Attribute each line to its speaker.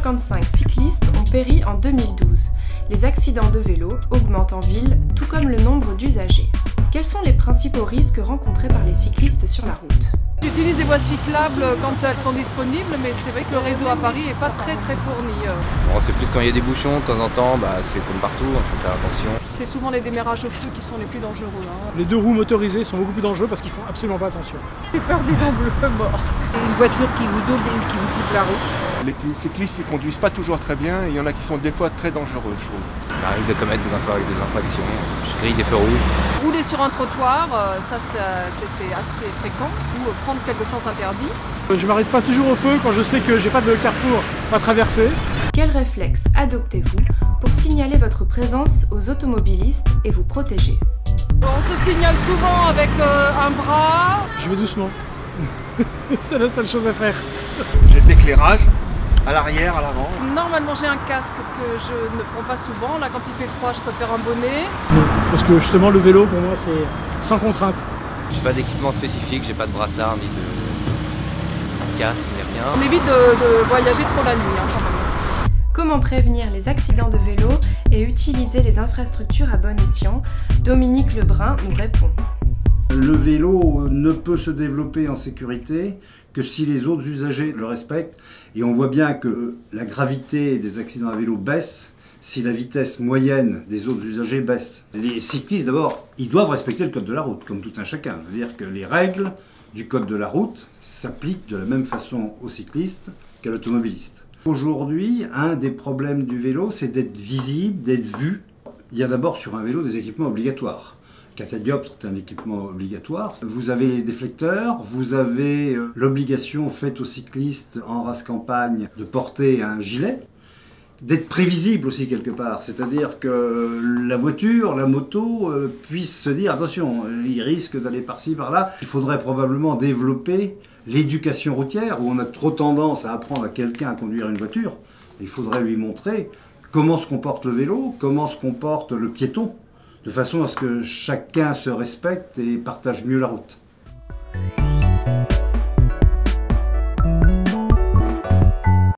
Speaker 1: 155 cyclistes ont péri en 2012. Les accidents de vélo augmentent en ville, tout comme le nombre d'usagers. Quels sont les principaux risques rencontrés par les cyclistes sur la route ?
Speaker 2: J'utilise les voies cyclables quand elles sont disponibles, mais c'est vrai que le réseau à Paris n'est pas très fourni.
Speaker 3: Bon, c'est plus quand il y a des bouchons, de temps en temps, c'est comme partout, il faut faire attention.
Speaker 2: C'est souvent les démarrages au feu qui sont les plus dangereux.
Speaker 4: Les deux roues motorisées sont beaucoup plus dangereux parce qu'ils font absolument pas attention.
Speaker 2: J'ai peur des angles morts.
Speaker 5: Une voiture qui vous double et qui vous coupe la route.
Speaker 6: Les cyclistes ne conduisent pas toujours très bien, il y en a qui sont des fois très dangereux, je trouve.
Speaker 3: Il arrive de commettre des infractions, je grille des feux rouges.
Speaker 2: Rouler sur un trottoir, ça c'est assez fréquent, ou prendre quelques sens interdits.
Speaker 4: Je m'arrête pas toujours au feu quand je sais que j'ai pas de carrefour à traverser.
Speaker 1: Quels réflexes adoptez-vous pour signaler votre présence aux automobilistes et vous protéger ?
Speaker 2: On se signale souvent avec un bras.
Speaker 4: Je vais doucement. C'est la seule chose à faire.
Speaker 6: J'ai de l'éclairage, à l'arrière, à l'avant.
Speaker 2: Normalement j'ai un casque que je ne prends pas souvent. Là quand il fait froid je préfère un bonnet.
Speaker 4: Parce que justement le vélo pour moi c'est sans contrainte.
Speaker 3: J'ai pas d'équipement spécifique, j'ai pas de brassard, ni de casque, ni rien.
Speaker 2: On évite de voyager trop la nuit quand même.
Speaker 1: Comment prévenir les accidents de vélo et utiliser les infrastructures à bon escient ? Dominique Lebrun nous répond.
Speaker 7: Le vélo ne peut se développer en sécurité que si les autres usagers le respectent. Et on voit bien que la gravité des accidents à vélo baisse si la vitesse moyenne des autres usagers baisse. Les cyclistes, d'abord, ils doivent respecter le code de la route, comme tout un chacun. C'est-à-dire que les règles du code de la route s'appliquent de la même façon aux cyclistes qu'à l'automobiliste. Aujourd'hui, un des problèmes du vélo, c'est d'être visible, d'être vu. Il y a d'abord sur un vélo des équipements obligatoires. Catadioptre est un équipement obligatoire. Vous avez les déflecteurs, vous avez l'obligation faite aux cyclistes en race campagne de porter un gilet, d'être prévisible aussi quelque part, c'est-à-dire que la voiture, la moto puisse se dire attention, il risque d'aller par-ci, par-là. Il faudrait probablement développer l'éducation routière où on a trop tendance à apprendre à quelqu'un à conduire une voiture. Il faudrait lui montrer comment se comporte le vélo, comment se comporte le piéton, de façon à ce que chacun se respecte et partage mieux la route.